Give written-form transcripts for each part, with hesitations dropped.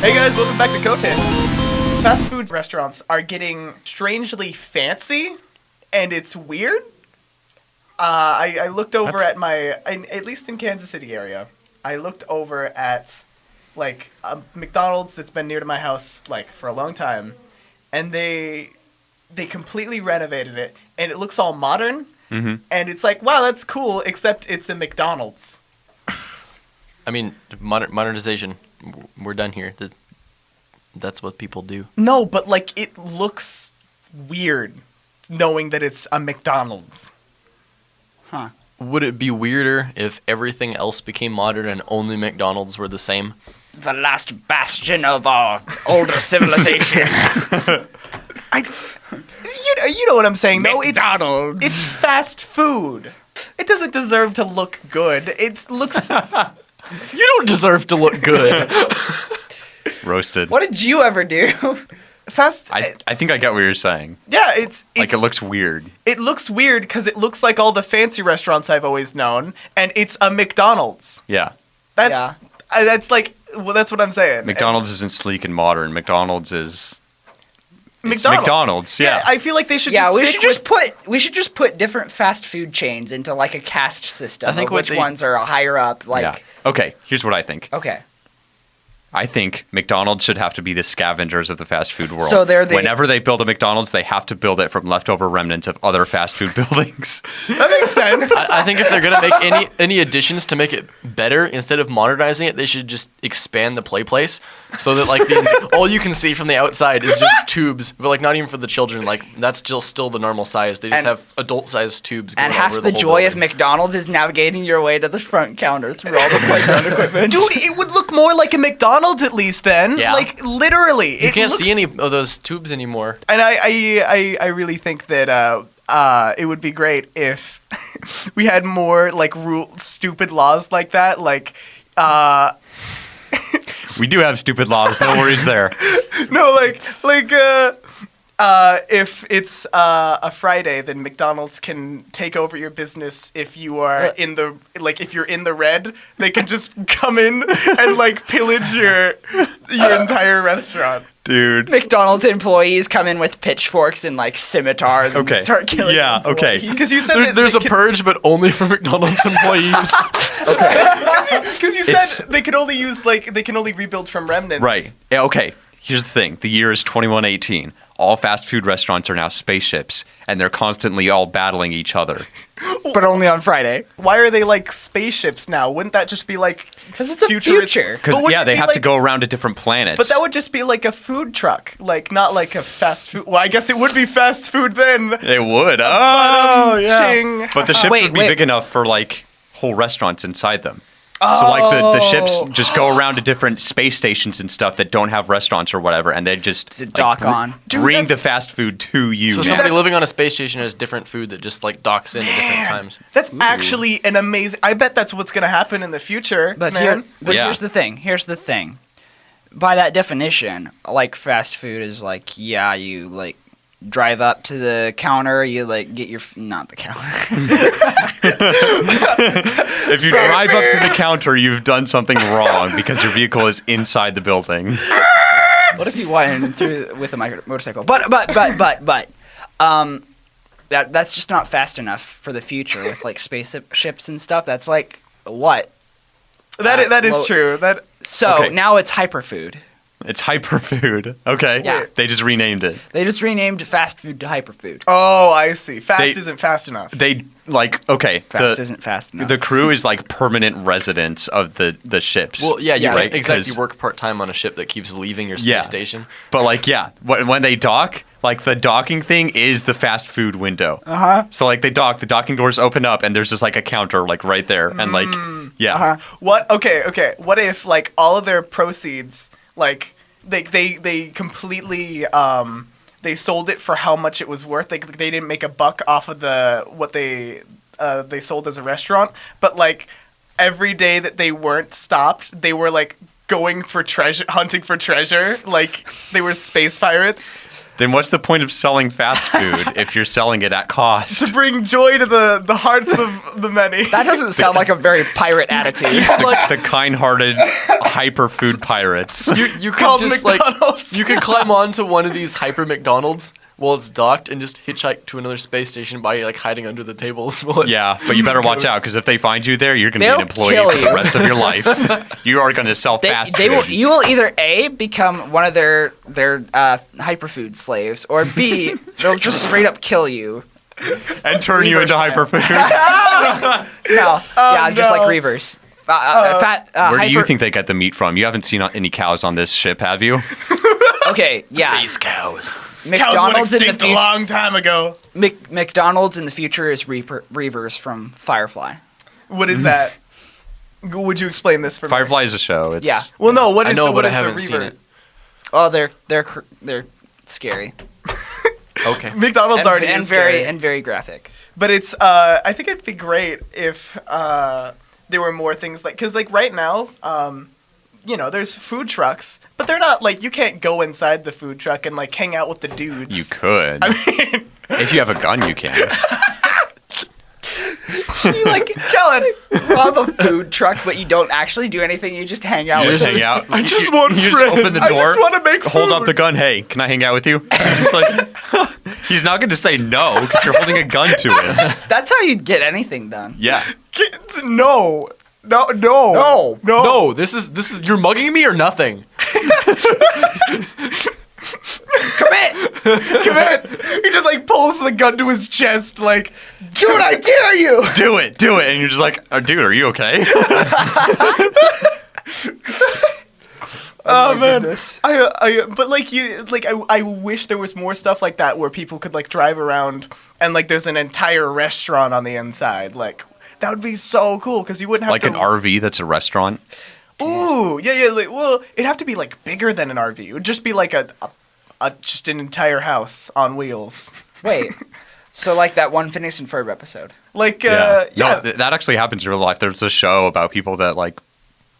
Hey guys, welcome back to Cotangents. Fast food restaurants are getting strangely fancy, and it's weird. I looked over at at least in Kansas City area, I looked over at, like, a McDonald's that's been near to my house, like, for a long time, and they completely renovated it, and it looks all modern, and it's like, wow, that's cool, except it's a McDonald's. I mean, modernization. We're done here. That's what people do. No, but, like, it looks weird knowing that it's a McDonald's. Huh. Would it be weirder if everything else became modern and only McDonald's were the same? The last bastion of our older civilization. You know what I'm saying, though. McDonald's. It's fast food. It doesn't deserve to look good. It looks... You don't deserve to look good. Roasted. What did you ever do? Fast... I think I get what you're saying. Yeah, it's Like, it looks weird. It looks weird because it looks like all the fancy restaurants I've always known, and it's a McDonald's. Yeah. That's like... Well, that's what I'm saying. McDonald's isn't sleek and modern. McDonald's is... It's McDonald's. McDonald's, yeah. I feel like they should we should just put different fast food chains into like a caste system. I think of which ones are higher up. Like, Yeah. Okay, here's what I think. okay, I think McDonald's should have to be the scavengers of the fast food world. So they're the- Whenever they build a McDonald's, they have to build it from leftover remnants of other fast food buildings. That makes sense. I think if they're gonna make any additions to make it better, instead of modernizing it, they should just expand the play place so that like all you can see from the outside is just tubes, but like not even for the children. Like that's still the normal size. They just have adult-sized tubes. Going and half over the whole joy of building. McDonald's is navigating your way to the front counter through all the playground equipment. Dude, it would look more like a McDonald's at least then. Yeah. Like, literally. You can't see any of those tubes anymore. And I really think that it would be great if we had more, like, stupid laws like that. Like, We do have stupid laws, no worries there. no, if it's a Friday, then McDonald's can take over your business if you are if you're in the red, they can just come in and like pillage your entire restaurant. Dude. McDonald's employees come in with pitchforks and like scimitars and start killing. Yeah, okay. Because you said that There's a purge, but only for McDonald's employees. Because you said they can only rebuild from remnants. Right. Yeah, okay. Here's the thing. The year is 2118. All fast food restaurants are now spaceships, and they're constantly all battling each other. But only on Friday. Why are they like spaceships now? Wouldn't that just be like Because it's a future. Because, they have to go around to different planets. But that would just be like a food truck, like not like a fast food. Well, I guess it would be fast food then. It would. Oh, Ching. yeah. But the ships would be big enough for, like, whole restaurants inside them. So, like, the ships just go around to different space stations and stuff that don't have restaurants or whatever, and they just To dock on. bring the fast food to you. So somebody living on a space station has different food that just like docks in at different times. That's actually an amazing. I bet that's what's gonna happen in the future. But man. here's the thing. By that definition, like fast food is like, yeah, you like drive up to the counter, you like get your not the counter. If you drive up to the counter, you've done something wrong because your vehicle is inside the building. What if you went through with a motorcycle? But that's just not fast enough for the future with like spaceships and stuff. That's like what? That is true. Now it's hyperfood. It's hyperfood. Okay. Yeah. They just renamed it. They just renamed fast food to hyperfood. Oh, I see. Fast isn't fast enough. They okay. Fast isn't fast enough. The crew is like permanent residents of the ships. Well, yeah, right? Right. Exactly. You work part-time on a ship that keeps leaving your space station. But like, when they dock, like the docking thing is the fast food window. So like they dock, the docking doors open up, and there's just like a counter like right there, and like What? Okay. What if like all of their proceeds, like they completely they sold it for how much it was worth. They didn't make a buck off of what they sold as a restaurant, but like every day that they weren't stopped, they were like going for treasure, hunting for treasure, like they were space pirates. Then what's the point of selling fast food if you're selling it at cost? To bring joy to the hearts of the many. That doesn't sound like a very pirate attitude. The kind-hearted hyper food pirates. You could Called just McDonald's. you could climb onto one of these hyper McDonald's while it's docked and just hitchhike to another space station by like hiding under the tables. Yeah, but you better watch out because if they find you there, you're going to be an They'll employee kill for the you. rest of your life. You are going to sell fast food. You will either A, become one of their hyperfood slaves, or B, they'll just straight up kill you. And turn you into Reavers hyperfood. No, yeah, just like no. Reavers. Where do you think they get the meat from? You haven't seen any cows on this ship, have you? Okay, yeah. Space cows. Cows went McDonald's in the extinct a future. long time ago. McDonald's in the future is Reavers from Firefly. What is that? Would you explain this for me? Firefly is a show. It's, Yeah. Well, no. What I is know, the but what I is the haven't seen Reaver? it. Oh, they're scary. Okay. McDonald's already is scary. very graphic. But it's I think it'd be great if there were more things like, because like right now there's food trucks, but they're not like, you can't go inside the food truck and like hang out with the dudes. You could. I mean, If you have a gun, you can. You like Kellen, rob a food truck, but you don't actually do anything. You just hang out You with just them. hang out. I just want You just friends. open the door. I just want to make Hold up food. the gun. Hey, can I hang out with you? It's like, he's not going to say no because you're holding a gun to him. That's how you'd get anything done. Yeah. No. No, this is you're mugging me or nothing. Commit, Come in. He just like pulls the gun to his chest, like, dude! I dare you. Do it. And you're just like, oh, dude, are you okay? oh man. goodness. But I wish there was more stuff like that where people could like drive around and like there's an entire restaurant on the inside. Like that would be so cool because you wouldn't have Like to. an RV that's a restaurant. Ooh, yeah. Like, well, it'd have to be like bigger than an RV. It would just be like a just an entire house on wheels. Wait, so like that one Phineas and Ferb episode. Like No, yeah. that actually happens in real life. There's a show about people that like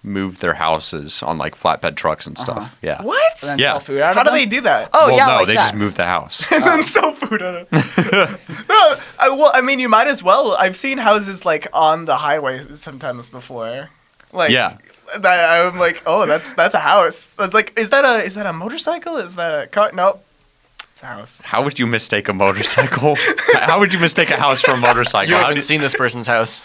move their houses on like flatbed trucks and stuff. Yeah. What? And then Yeah. sell food out of How do them? they do that? Oh Well, yeah, no, like they that. just move the house. And then sell food on it. No, I mean, you might as well. I've seen houses like on the highway sometimes before. Like, Yeah. I'm like, oh, that's a house. I was like, is that a motorcycle? Is that a car? Nope, it's a house. How would you mistake a motorcycle? How would you mistake a house for a motorcycle? You How haven't do- seen this person's house.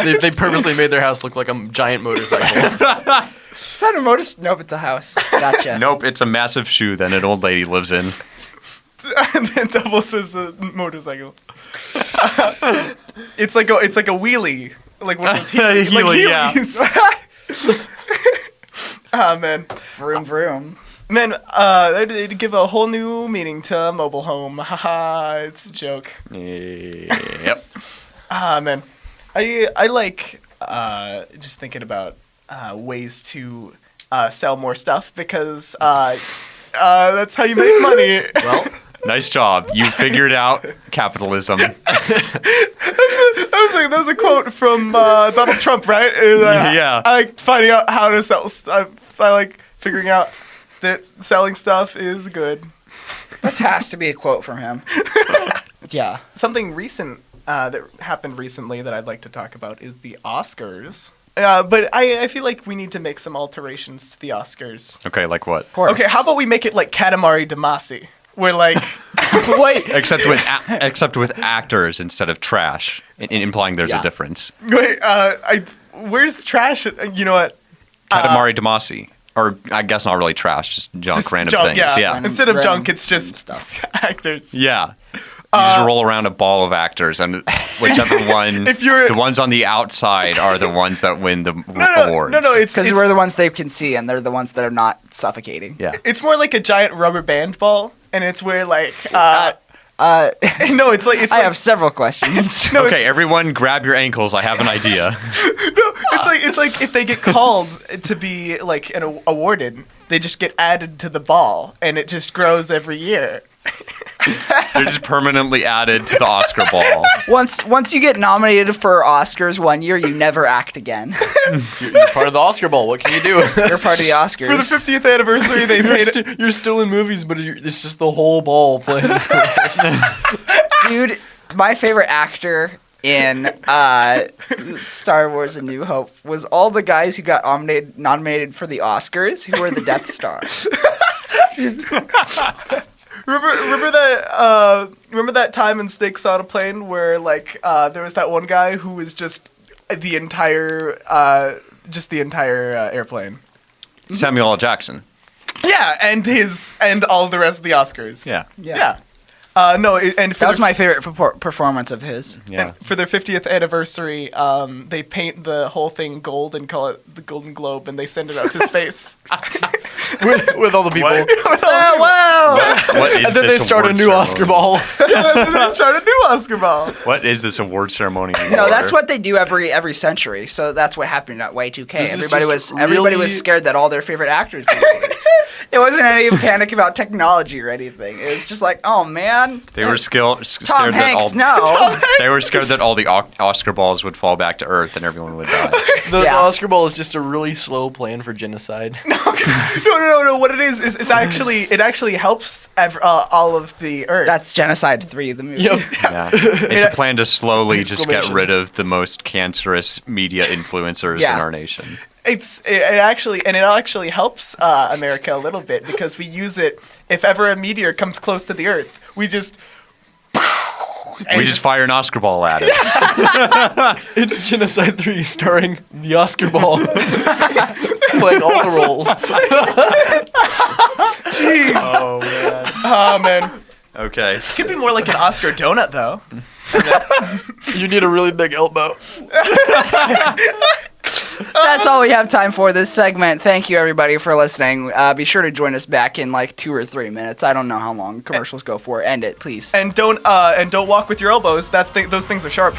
They purposely made their house look like a giant motorcycle. Is that a motor? Nope, it's a house. Gotcha. Nope, it's a massive shoe that an old lady lives in. And then doubles as a motorcycle. It's like a wheelie, like one of those Healy, yeah. Heelys. Ah man. Vroom vroom. Man, it'd give a whole new meaning to mobile home. Haha, it's a joke. Yep. Ah, man. I like just thinking about ways to sell more stuff because that's how you make money. Well, Nice job. You figured out capitalism. That was a quote from Donald Trump, right? Yeah. I like finding out how to sell stuff. I like figuring out that selling stuff is good. That has to be a quote from him. Yeah. Something recent that happened recently that I'd like to talk about is the Oscars. But I feel like we need to make some alterations to the Oscars. Okay, like what? Of course. Okay, how about we make it like Katamari Damacy? Where like, Wait. Except with actors instead of trash, implying there's Yeah. a difference. wait, where's trash? You know what? Katamari Damacy. Or I guess not really trash, just junk, Just random junk, things. yeah. Yeah. Random- Instead of random junk, it's just stuff. actors. Yeah. You just roll around a ball of actors, and whichever one, If you're- the ones on the outside are the ones that win the awards. No, it's Because we're the ones they can see, and they're the ones that are not suffocating. Yeah. it's more like a giant rubber band ball, and it's where like no, it's like I have several questions. no, Okay, everyone, grab your ankles. I have an idea. it's like if they get called to be like awarded, they just get added to the ball, and it just grows every year. They're just permanently added to the Oscar ball. Once you get nominated for Oscars one year, you never act again. You're part of the Oscar Bowl. What can you do? You're part of the Oscars. For the 50th anniversary, they made it. You're still in movies, but it's just the whole ball playing. Dude, my favorite actor in Star Wars: A New Hope was all the guys who got nominated for the Oscars who were the Death Star. Remember that time in Snakes on a Plane where like there was that one guy who was just the entire airplane. Samuel L. Jackson. Yeah, and all the rest of the Oscars. Yeah. Yeah. And That was my favorite performance of his. Yeah. And for their 50th anniversary, they paint the whole thing gold and call it the Golden Globe, and they send it out to space. with all the people. Wow! What is And then they this start a award new ceremony? Oscar Ball. They start a new Oscar ball. What is this award ceremony? No, that's what they do every century. So that's what happened at Y2K. This is Everybody just was really- scared that all their favorite actors would do it. It wasn't any panic about technology or anything. It was just like, oh man. They were scared Tom that Hanks, all. no. They were scared that all the Oscar balls would fall back to Earth and everyone would die. The Yeah. Oscar Ball is just a really slow plan for genocide. No. What it is it actually helps all of the Earth. That's Genocide 3, the movie. Yep. Yeah. It's a plan to slowly just get Exclamation. rid of the most cancerous media influencers Yeah. in our nation. It actually helps America a little bit because we use it if ever a meteor comes close to the Earth. We just fire an Oscar ball at it. It's Genocide 3 starring the Oscar Ball. Playing all the roles. jeez. Oh man. Oh man, Okay. could be more like an Oscar donut though. You need a really big elbow. That's all we have time for this segment. Thank you, everybody, for listening. Be sure to join us back in like 2 or 3 minutes. I don't know how long commercials go for. End it, please. And don't walk with your elbows. Those things are sharp.